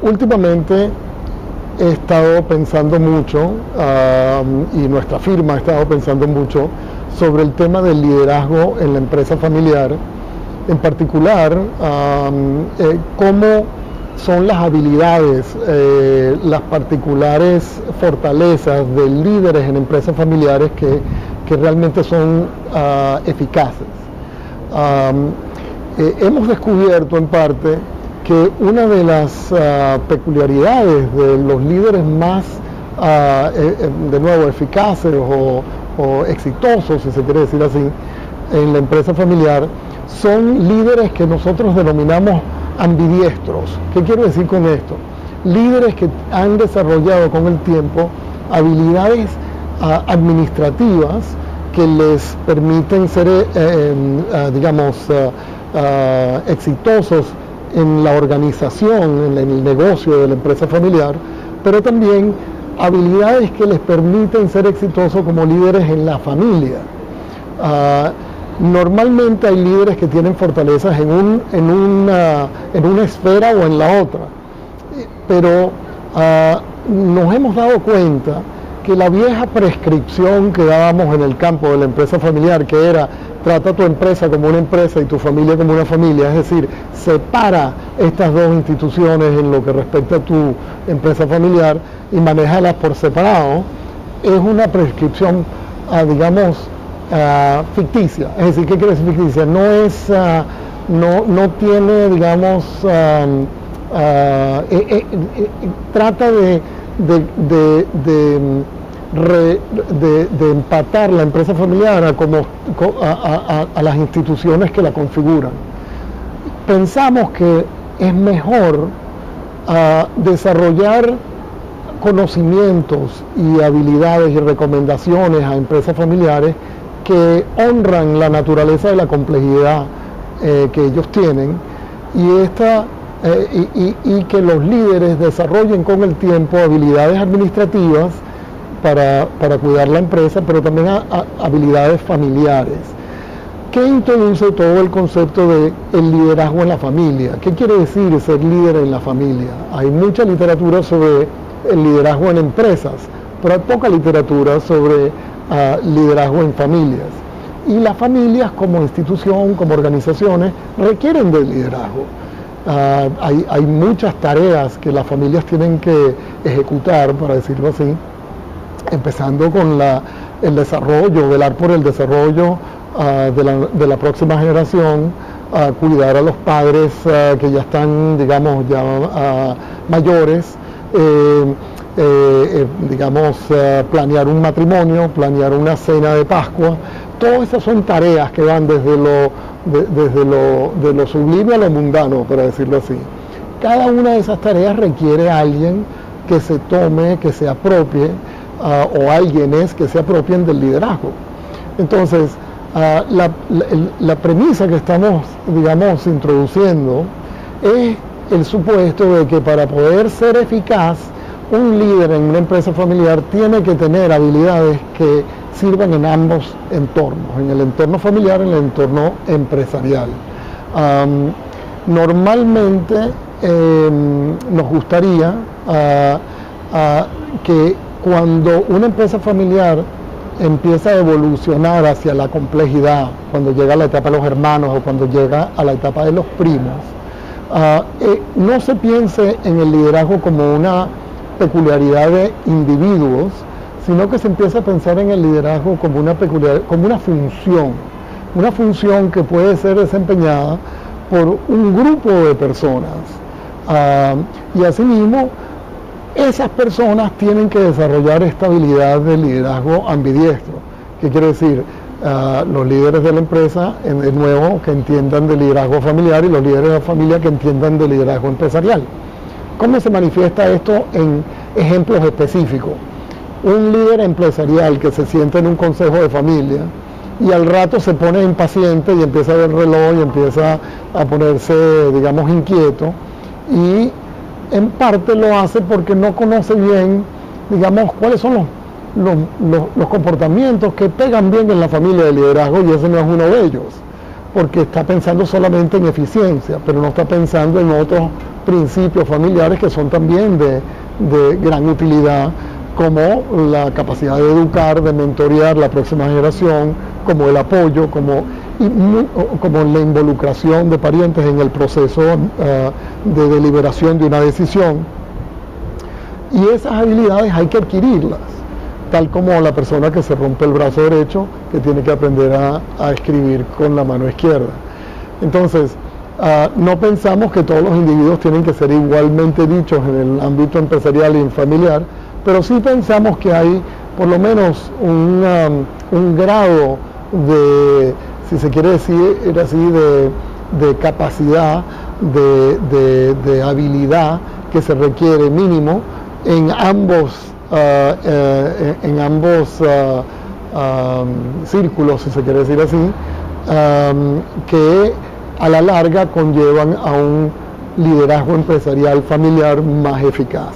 Últimamente he estado pensando mucho, y nuestra firma ha estado pensando mucho sobre el tema del liderazgo en la empresa familiar, en particular cómo son las habilidades, las particulares fortalezas de líderes en empresas familiares que realmente son eficaces. Hemos descubierto en parte que una de las peculiaridades de los líderes más, de nuevo, eficaces o exitosos, si se quiere decir así, en la empresa familiar, son líderes que nosotros denominamos ambidiestros. ¿Qué quiero decir con esto? Líderes que han desarrollado con el tiempo habilidades administrativas que les permiten ser, exitosos en la organización, en el negocio de la empresa familiar, pero también habilidades que les permiten ser exitosos como líderes en la familia. Normalmente hay líderes que tienen fortalezas en una esfera o en la otra, pero nos hemos dado cuenta que la vieja prescripción que dábamos en el campo de la empresa familiar, que era trata tu empresa como una empresa y tu familia como una familia, es decir, separa estas dos instituciones en lo que respecta a tu empresa familiar y manéjalas por separado, es una prescripción, ficticia. Es decir, ¿qué quiere decir ficticia? No es, no tiene, trata de empatar la empresa familiar a las instituciones que la configuran. Pensamos que es mejor desarrollar conocimientos y habilidades y recomendaciones a empresas familiares que honran la naturaleza de la complejidad que ellos tienen y que los líderes desarrollen con el tiempo habilidades administrativas para cuidar la empresa, pero también habilidades familiares. ¿Qué introduce todo el concepto de el liderazgo en la familia? ¿Qué quiere decir ser líder en la familia? Hay mucha literatura sobre el liderazgo en empresas, pero hay poca literatura sobre liderazgo en familias. Y las familias como institución, como organizaciones, requieren del liderazgo. Hay muchas tareas que las familias tienen que ejecutar, para decirlo así, empezando con el desarrollo, velar por el desarrollo de la próxima generación, cuidar a los padres que ya están, mayores, planear un matrimonio, planear una cena de Pascua. Todas esas son tareas que van desde lo sublime a lo mundano, para decirlo así. Cada una de esas tareas requiere a alguien que se tome, que se apropie, o alguienes que se apropien del liderazgo. Entonces, la premisa que estamos, introduciendo es el supuesto de que para poder ser eficaz, un líder en una empresa familiar tiene que tener habilidades que sirvan en ambos entornos, en el entorno familiar y en el entorno empresarial. Normalmente nos gustaría que cuando una empresa familiar empieza a evolucionar hacia la complejidad, cuando llega a la etapa de los hermanos o cuando llega a la etapa de los primos, no se piense en el liderazgo como una peculiaridad de individuos, sino que se empieza a pensar en el liderazgo como una función que puede ser desempeñada por un grupo de personas. Y asimismo, esas personas tienen que desarrollar esta habilidad de liderazgo ambidiestro. ¿Qué quiere decir? Los líderes de la empresa, de nuevo, que entiendan de liderazgo familiar, y los líderes de la familia que entiendan de liderazgo empresarial. ¿Cómo se manifiesta esto en ejemplos específicos? Un líder empresarial que se sienta en un consejo de familia y al rato se pone impaciente y empieza a ver el reloj y empieza a ponerse, inquieto, y en parte lo hace porque no conoce bien, cuáles son los comportamientos que pegan bien en la familia de liderazgo, y ese no es uno de ellos, porque está pensando solamente en eficiencia, pero no está pensando en otros principios familiares que son también de gran utilidad, como la capacidad de educar, de mentorear la próxima generación, como el apoyo, como la involucración de parientes en el proceso de deliberación de una decisión. Y esas habilidades hay que adquirirlas, tal como la persona que se rompe el brazo derecho, que tiene que aprender a escribir con la mano izquierda. Entonces, no pensamos que todos los individuos tienen que ser igualmente dichos en el ámbito empresarial y familiar, pero sí pensamos que hay por lo menos un grado de, si se quiere decir así, de capacidad, de habilidad que se requiere mínimo en ambos círculos, si se quiere decir así, que a la larga conllevan a un liderazgo empresarial familiar más eficaz.